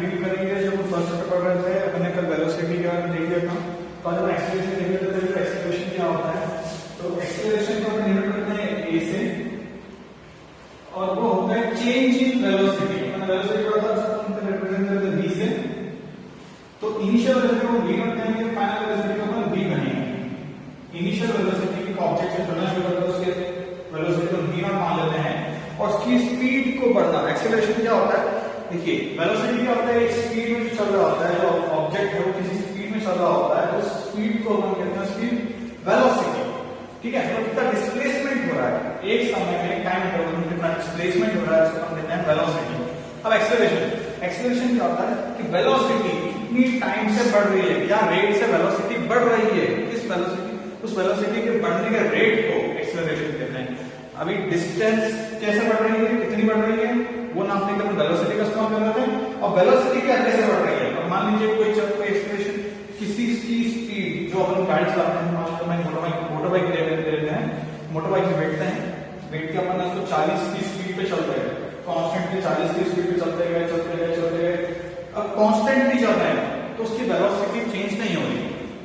Continue करेंगे। जब हम फर्स्ट चैप्टर पढ़ रहे थे अपने कल वेलोसिटी के बारे में देख लिया था, तो आज हम एक्सेलरेशन देख लेते थे। एक्सेलरेशन क्या होता है, तो एक्सेलरेशन को हम डिनोट करते हैं ए से, और वो होता है चेंज इन वेलोसिटी। अपना वेलोसिटी पढ़ा था, उसको हम रिप्रेजेंट करते हैं v से। तो इनिशियल वेलोसिटी को v नॉट कहेंगे, फाइनल वेलोसिटी को हम v कहेंगे। इनिशियल वेलोसिटी की ऑब्जेक्ट से चलना शुरू करता है, उसके वेलोसिटी को v नॉट मान लेते हैं, और उसकी स्पीड को बढ़ना। एक्सेलरेशन क्या होता है, देखिए वेलोसिटी क्या होता है, एक स्पीड में चल रहा होता है, जो ऑब्जेक्ट है वो किसी स्पीड में चल रहा होता है, उस स्पीड को हम कहते हैं स्पीड वेलोसिटी। ठीक है, तो कितना डिस्प्लेसमेंट हो रहा है एक समय में, टाइम इंटरवल में कितना डिस्प्लेसमेंट हो रहा है, उसको हम कहते हैं वेलोसिटी। अब एक्सेलरेशन क्या होता है कि वेलोसिटी कितनी टाइम से बढ़ रही है, क्या रेट से वेलोसिटी बढ़ रही है, इस वेलोसिटी, उस वेलोसिटी के बढ़ने के रेट को एक्सेलरेशन कहते हैं। अभी डिस्टेंस कैसे बढ़ रही है, कितनी बढ़ रही है, वो नापने के लिए वेलोसिटी का इस्तेमाल कर रहे थे। और वेलोसिटी क्या कैसे बढ़ रही है, और मान लीजिए कोई एक्सप्रेशन किसी की स्पीड, जो अपन गाड़ी चलाते हैं, मोटरबाइक ले लेते हैं, मोटरबाइक से बैठते हैं, बैठ के अपन 140 की स्पीड पे चल रहे हैं, कॉन्स्टेंटली 40 की स्पीड पे चलते गए। अब कॉन्स्टेंटली चल रहे हैं तो उसकी वेलोसिटी चेंज नहीं हो रही,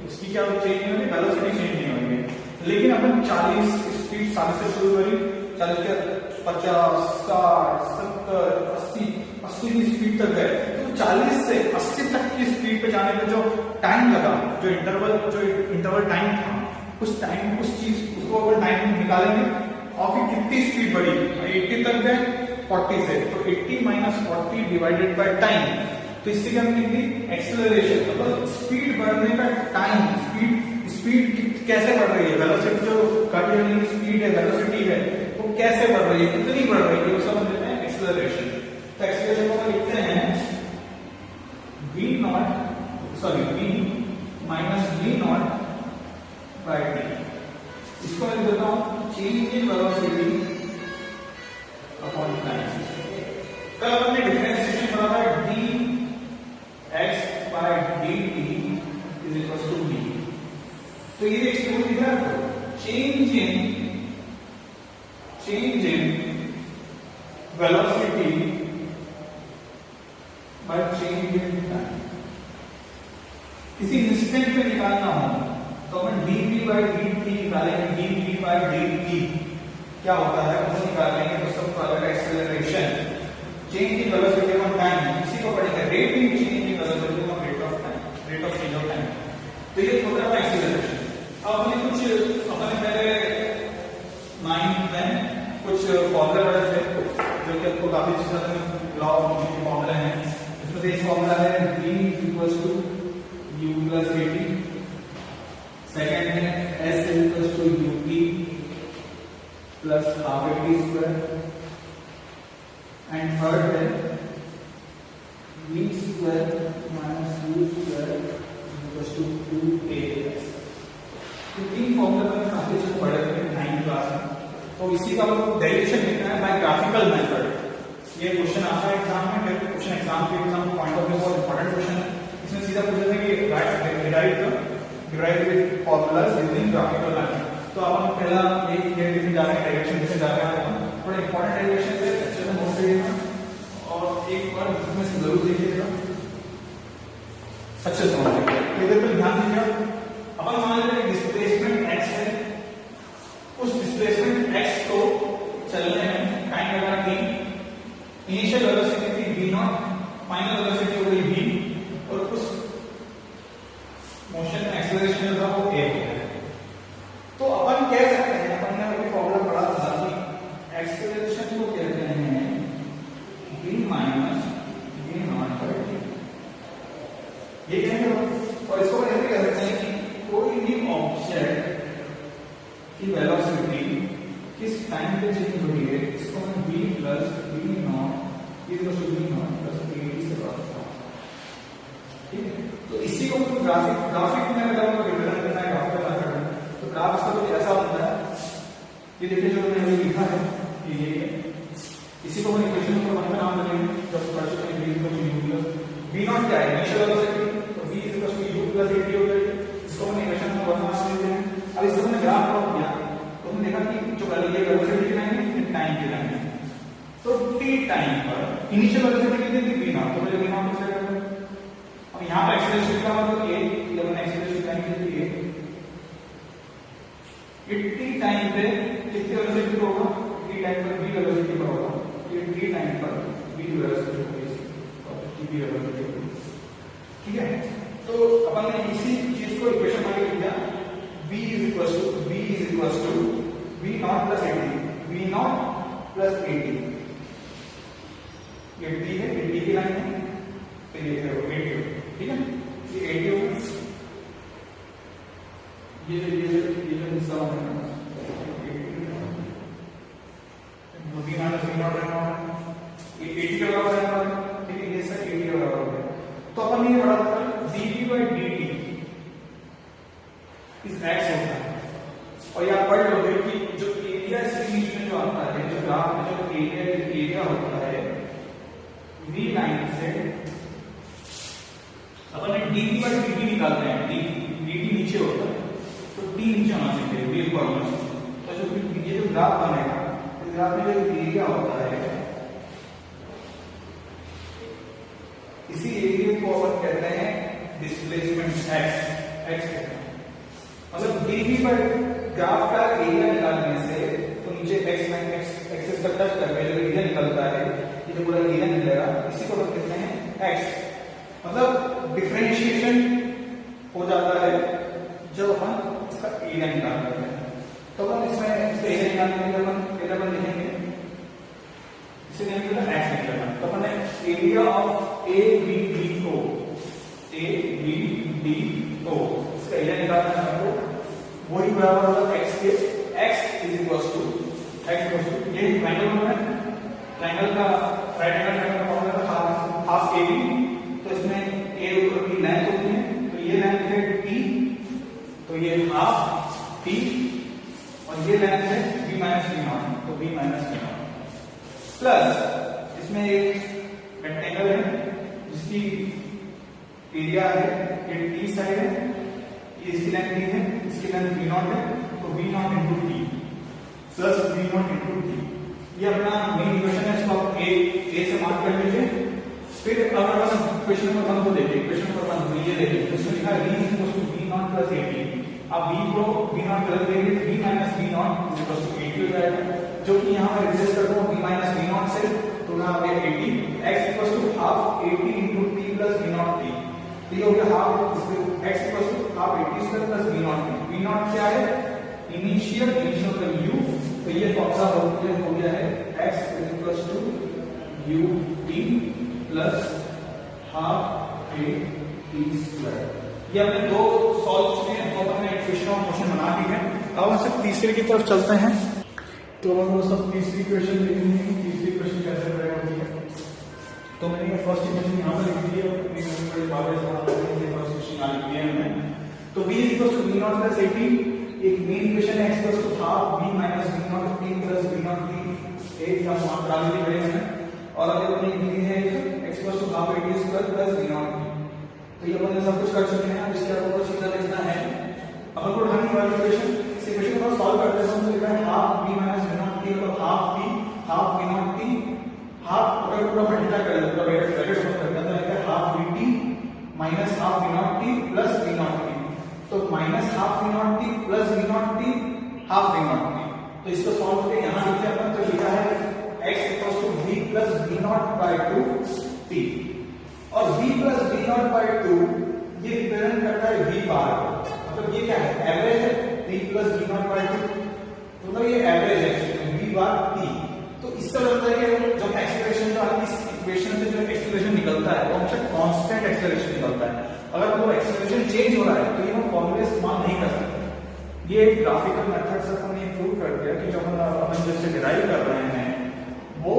उसकी क्या चेंज नहीं हो रही, वेलोसिटी चेंज नहीं हो रही है। लेकिन अपन 40 स्पीड 40 से शुरू करी, 40 के 50, 60, 70, 80 की स्पीड तक गए, तो 40 से 80 तक की स्पीड पे जाने में जो टाइम लगा, जो इंटरवल टाइम था, उस टाइम उस चीज उसको अगर टाइम निकालेंगे और फिर कितनी स्पीड बढ़ी, 80 तक गए 40 से, तो 80 माइनस 40 डिवाइडेड बाय टाइम, तो इससे क्या मिलेगी एक्सेलरेशन, मतलब स्पीड बढ़ने का टाइम। स्पीड कैसे बढ़ रही है, वेलोसिटी जो गाड़ी की स्पीड है, वेलोसिटी है, वो कैसे बढ़ रही है, कितनी बढ़ रही है, उसको हम कहते हैं एक्सेलरेशन। तो एक्सेलरेशन को लिखते हैं v minus v not by t। इसको मैं लिख देता हूं change in velocity upon time. कल हमने डिफरेंशिएशन पढ़ा था, dx by dt is equals to v। तो ये एक्सप्रेशन दिख रहा है, change in velocity by change in time. किसी इंस्टेंट पे निकालना हो तो अपन dv by dt निकालेंगे, dv by dt क्या होता है वो निकालेंगे, तो सब आएगा acceleration. Change in velocity of time, इसी को पढ़ेंगे rate in change in velocity of rate of time, rate of change of time. तो ये होता है एक्सेलरेशन। अब अपने पहले 9th में कुछ फॉर्मूला पढ़े थे, जो कि आपको काफी अच्छे से लॉ ऑफ मोशन के फॉर्मूला हैं। इसमें से एक फॉर्मूला है v equals to u plus at, second है s equals to ut plus half at square, and third है v square minus u square equals to 2as। तो तीन फॉर्मूला में काफी अच्छे पढ़े थे 9th क्लास में। तो इसी का डेरिवेशन लिखना है बाय ग्राफिकल मेथड। ये क्वेश्चन आता है एग्जाम में, क्वेश्चन एग्जाम के एग्जाम पॉइंट ऑफ व्यू बहुत इंपॉर्टेंट क्वेश्चन है। इसमें सीधा पूछा था कि derive with formulas using graphical method. तो आप पहला एक डेरिवेशन जा रहे हैं, डायरेक्शन से जा रहे हैं, थोड़ा इंपॉर्टेंट डेरिवेशन है, अच्छे से नोट करिएगा और एक बार इसमें से जरूर देखिएगा, अच्छे से समझ लीजिएगा। इधर पे ध्यान दीजिएगा। अपन मान लेते हैं डिस्प्लेसमेंट x है, उस डिस्प्लेसमेंट x को चलने में टाइम लगा t, इनिशियल वेलोसिटी थी v नॉट, फाइनल वेलोसिटी हो गई v, और उस मोशन में एक्सेलरेशन जो था वो a है। तो अपन कह सकते हैं, अपन ने वो फॉर्मूला पढ़ा था कि एक्सेलरेशन को कहते हैं v minus v not by t, ये कहेंगे। और इसको ऐसे कह सकते हैं कि कोई भी ऑब्जेक्ट की वेलोसिटी किस टाइम पे चेंज हो रही है, इसको हम v plus v not equal to v not plus at से बात करते हैं। ठीक है, तो इसी को ग्राफिक में अगर हमको रिप्रेजेंट करना है, ग्राफिकल मेथड में, तो ग्राफ इसका कुछ ऐसा होता है। ये देखिए जो मैंने लिखा है ये इसी को हम इक्वेशन नंबर 1 में नाम देंगे, जब पढ़ चुके हैं v equal to u plus v not क्या है, इनिशियल वेलोसिटी, तो v equal to u plus at हो गई। इसको हम इक्वेशन नंबर 1 में नाम देते हैं। अब इसको हमने ग्राफ प्लॉट किया तो हमने देखा कि जो ये वेलोसिटी की लाइन है, टाइम की लाइन है। तो t टाइम पर इनिशियल वेलोसिटी कितनी थी v नॉट, तो पहले v नॉट को सेट करते हैं, अब यहाँ पर एक्सेलरेशन का मतलब a, जब हम एक्सेलरेशन टाइम के लिए t टाइम पे कितनी वेलोसिटी पर होगा, t टाइम पर v वेलोसिटी पर होगा, ये t टाइम पर v वेलोसिटी होगी और v वेलोसिटी होगी। ठीक है, तो अपन ने इसी चीज को इक्वेशन में लिख दिया, v is equals to v not plus 80, v not plus 80, ये t है, ये t की लाइन है, तो ये 80, ठीक है, ये 80 होगा, ये जो हिस्सा है v माइनस v नॉट रहना है, ये 80 के बराबर रहना है, ठीक है, ये सब 80 के बराबर है। तो अपन ये बड़ा dv by dt इस x होता है, और यहाँ पढ़ लोगे कि जो एरिया इसके बीच में जो आता है, जो ग्राफ में जो एरिया होता है v लाइन से अपन ने dv by dt निकालते हैं, dt नीचे होता है तो t नीचे होना चाहिए, v ऊपर होना चाहिए। तो जो ये जो ग्राफ बनेगा, इस ग्राफ में जो एरिया होता है, इसी एरिया को अपन कहते हैं डिस्प्लेसमेंट x कहते हैं। मतलब dv पर ग्राफ का एरिया निकालने से तो नीचे एक्सिस पर टच करके जो एरिया निकलता है, ये जो पूरा एरिया निकलेगा, इसी को अपन कहते हैं x। मतलब डिफरेंशिएशन हो जाता है जब अपन इसका एरिया निकालते हैं। तो अपन इसमें इसका एरिया निकालने के लिए अपन लिखेंगे, इसे निकलेगा x निकलेगा। तो अपन ने एरिया ऑफ ABD को इसका एरिया निकालना है हमको, वही बराबर होगा x के, x इज इक्वल्स टू ये ट्रायंगल है, ट्रायंगल का राइट एंगल ट्रायंगल का फॉर्मूला था हाफ AB, तो इसमें a ऊपर की लेंथ होती है, तो ये लेंथ है t, तो ये हाफ t, और ये लेंथ है b माइनस v नॉट, तो b minus v not plus इसमें एक रेक्टेंगल है जिसकी एरिया है, ये t साइड है, ये इसकी लेंथ t है, इसकी लेंथ v नॉट है, तो v not into t plus v not into t, ये अपना मेन इक्वेशन है, इसको आप a से मार्क कर लीजिए। फिर अगर हम इक्वेशन नंबर 1 को देखें, इक्वेशन नंबर 1 में ये देखिए, इसमें लिखा है v is equal to v not plus 80, अब v को v नॉट प्लस देंगे तो v minus v not is equal to 80 हो जाएगा, जो कि यहां मैं रिप्लेस कर दूं v माइनस v नॉट से, तो यहां पे 80 x equal to half 80 into t plus v not t, तो ये हो गया half x equal to half 80 square plus v not t। v not क्या है, इनिशियल का u, तो ये फॉर्मूला हो गया है x is equal to ut plus half a t square. ये हमने दो सॉल्व चुके हैं, तो हमने इक्वेशन ऑफ मोशन बना दी है। अब हम सब तीसरे की तरफ चलते हैं, तो हम वो सब तीसरी इक्वेशन लिखेंगे, तीसरी इक्वेशन कैसे बनेगा। तो मैंने ये फर्स्ट इक्वेशन यहाँ पर लिख दी है, फर्स्ट इक्वेशन यहाँ लिख दिया है हमने। तो v is equal to v not plus 80, एक मेन इक्वेशन है, x equal to half v minus v not t plus v not t, एक हम मात्रा में लिख रहे हैं, और अगर अपने लिखी है x equal to half 80 square plus v not t, तो ये अपन सब कुछ कर चुके हैं। अब इसके ऊपर सीधा लिखना है, अपन को ढंग वाली इक्वेशन, इस इक्वेशन को सॉल्व करते हैं, तो लिखा है half v minus v not t मतलब half v not t, half अगर पूरा मल्टीप्लाई कर दें, पूरा ब्रैकेट में कर दें, तो लिखा है half vt minus half v not t plus v not t, तो minus half v not t plus v not t half v not t। तो इसको सॉल्व करके यहां लिखते हैं अपन, तो लिखा है x equals to v plus v not by 2 t, और v plus v not by 2 ये रिप्रेजेंट करता है v बार, मतलब ये क्या है, एवरेज है, v plus v not by 2, तो मतलब ये एवरेज है v बार t। तो इसका मतलब है कि जब एक्सेलरेशन जो आपकी इस इक्वेशन से जो एक्सेलरेशन निकलता है वो हमेशा कांस्टेंट एक्सेलरेशन निकलता है। अगर वो एक्सेलरेशन चेंज हो रहा है तो ये हम फॉर्मूले इस्तेमाल नहीं कर सकते। ये एक ग्राफिकल मेथड से हमने प्रूव कर दिया कि जब हम जिससे डिराइव कर रहे हैं वो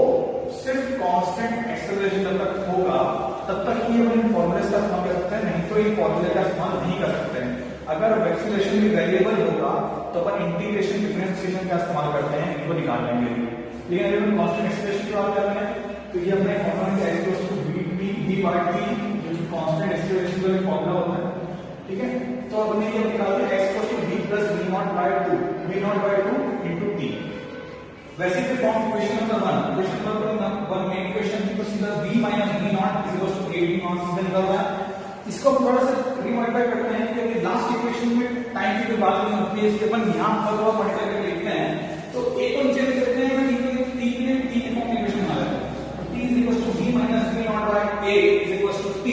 सिर्फ कांस्टेंट एक्सेलरेशन जब तक होगा तब तक ही हम फॉर्मूले का इस्तेमाल कर सकते हैं, नहीं तो ये फॉर्मूले का इस्तेमाल नहीं कर सकते हैं। अगर एक्सेलरेशन भी वेरिएबल होगा तो अपन इंटीग्रेशन डिफरेंशिएशन का इस्तेमाल करते हैं इनको निकालने के लिए। लेकिन अगर हम कांस्टेंट एक्सेलरेशन की बात कर रहे हैं तो ये अपने फॉर्मूला है x equal to v by t, जो कि कांस्टेंट एक्सेलरेशन का फॉर्मूला होता है, ठीक है। तो अब हमने ये निकाल दिया x equal to v plus v not by 2 into t। वैसे ही form equation number 1, equation number 1 मेन इक्वेशन की तो सीधा v minus v not is equal to 80 not सीधा निकल रहा है, इसको हम थोड़ा सा रिमॉडिफाई करते हैं कि लास्ट इक्वेशन में टाइम की बात नहीं होती है, इसके अपन यहाँ पर मॉडिफाई करके लिखते हैं। तो एक को नीचे लिख देते हैं, टी की फॉर्म इक्वेशन आ रहा है, t is equal to v minus v not by a is equal to t।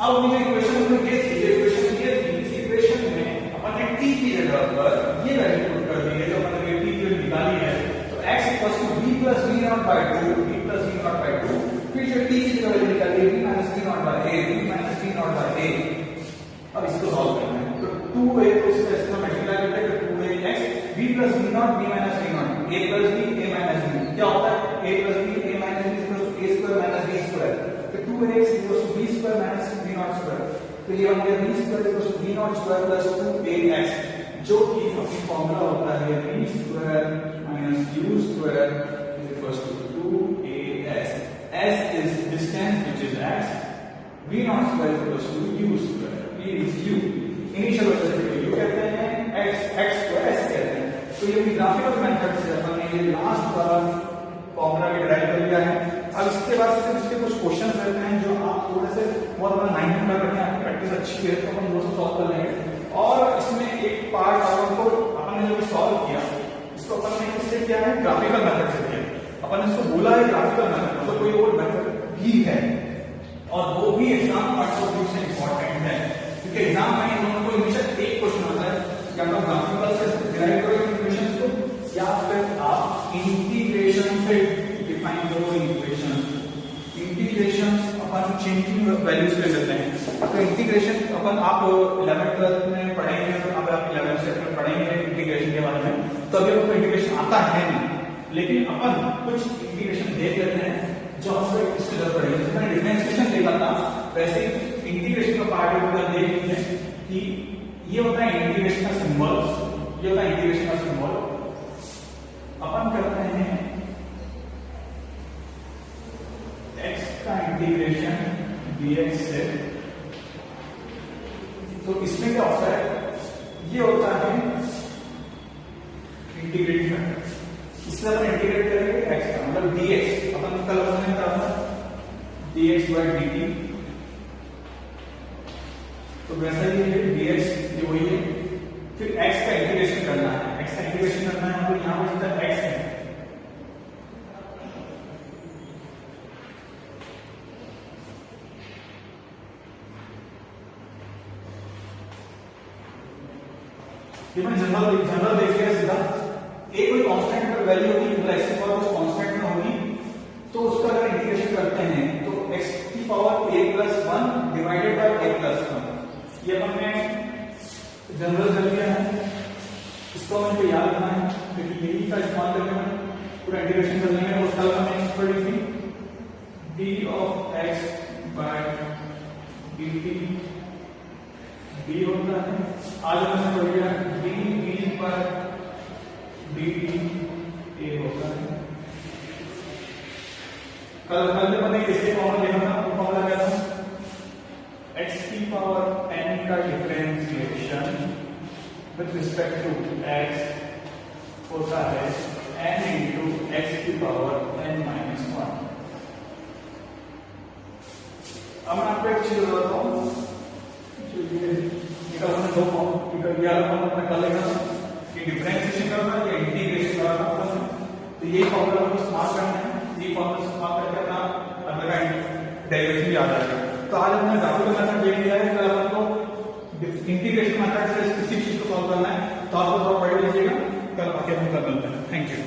अब हमने इक्वेशन में ये थी, इक्वेशन ये थी, इस इक्वेशन में अपन ने t की जगह पर ये वैल्यू पुट कर दी है जो अपन ने t की वैल्यू निकाली है। तो x equal to v plus v not by 2, v plus v not by 2, फिर जो t की जगह वैल्यू निकाली v minus v not by a, v minus v not by a। अब इसको सॉल्व करना है, तो 2a को इससे इसको मल्टीप्लाई करते हैं, तो 2ax v plus v naught v minus v naught, a plus v a minus v, क्या होता है a plus v a minus v equal to a square minus b square. तो 2ax equal to b square minus v naught square, तो ये बन गया b square equal to v naught square plus 2ax, जो कि अपनी formula होता है b square minus u square equal to 2as। s is distance which is x, v naught square equal to u square, v is u, initial velocity को u कहते हैं, x को s कहते हैं। तो ये ग्राफिकल मेथड से अपन ने ये लास्ट वाला फॉर्मूला भी डिराइव कर लिया है। अब इसके बाद से इसके कुछ क्वेश्चंस रहते हैं जो आप थोड़े से बहुत बड़ा 9 नंबर करके आपकी प्रैक्टिस अच्छी है तो अपन वो सब सॉल्व कर लेंगे। और इसमें एक पार्ट को अपन ने जो सॉल्व किया, इसको अपन ने किससे किया है, ग्राफिकल मेथड से किया। अपन ने इसको बोला है ग्राफिकल मेथड, मतलब कोई और मेथड भी है, और वो भी एग्जाम पॉइंट ऑफ व्यू से इंपॉर्टेंट है, क्योंकि एग्जाम में इन दोनों को हमेशा एक क्वेश्चन आता है कि आप ग्राफिकल से डिराइव करो इक्वेशंस को, या फिर आप इंटीग्रेशन से डिफाइन करो इक्वेशन। इंटीग्रेशन अपन चेंजिंग वैल्यूज ले लेते हैं, तो इंटीग्रेशन अपन आप 11th 12th में पढ़ेंगे, तो अब आप 11th से पढ़ेंगे इंटीग्रेशन के बारे में, तो अभी आपको इंटीग्रेशन आता है नहीं, लेकिन अपन कुछ इंटीग्रेशन देख लेते हैं जो हमको इसकी जरूरत पड़ेगी। जैसे मैंने डिफरेंशिएशन देखा था, वैसे इंटीग्रेशन का पार्ट होगा, देख लीजिए कि ये होता है इंटीग्रेशन का सिंबल, ये होता है इंटीग्रेशन का सिंबल। अपन करते हैं x का इंटीग्रेशन dx से, तो इसमें क्या होता है, ये होता है इंटीग्रेशन, इससे अपन इंटीग्रेट करेंगे x का मतलब dx, अपन कल हमने कहा था dx by dt, तो वैसा ही है dx जो वही है। फिर x का इंटीग्रेशन करना है, x का इंटीग्रेशन करना है, तो यहां पर जितना x है ये मैंने जनरल देख लिया सीधा। एक कोई कांस्टेंट पर वैल्यू होगी, मतलब x की पावर उस कांस्टेंट में होगी, तो उसका अगर इंटीग्रेशन करते हैं तो x की power a plus 1 divided by a plus 1, ये हमने जनरल कर लिया है। इसको हमें तो याद रखना है, क्योंकि यही का इस्तेमाल करके हम पूरा इंटीग्रेशन कर लेंगे। और कल हमने x पर लिखी d of x by dt d होता है, आज हमने पढ़ लिया d पर dt a होता है। कल जब हमने किसके फॉर्मूला देखा था, वो फॉर्मूला क्या था, x की पावर n का differentiation with respect to x होता है n इंटू x की पावर n माइनस 1। अब मैं आपको एक चीज बताता हूँ, दो फॉर्मूला कर लेगा कि डिफरेंशिएशन करना है या इंटीग्रेशन करना है, तो ये फॉर्मूला को इस्तेमाल करना है, ये फॉर्मूला इस्तेमाल करके अपना अंदर का डेरिवेशन भी आ जाएगा। तो आज हमने ग्राफिकल मेथड देख लिया है, कल आपको इंटीग्रेशन मेथड से किसी चीज को सॉल्व करना है, तो आप थोड़ा पढ़ लीजिएगा, कल आके हम कर लेते हैं। Thank you.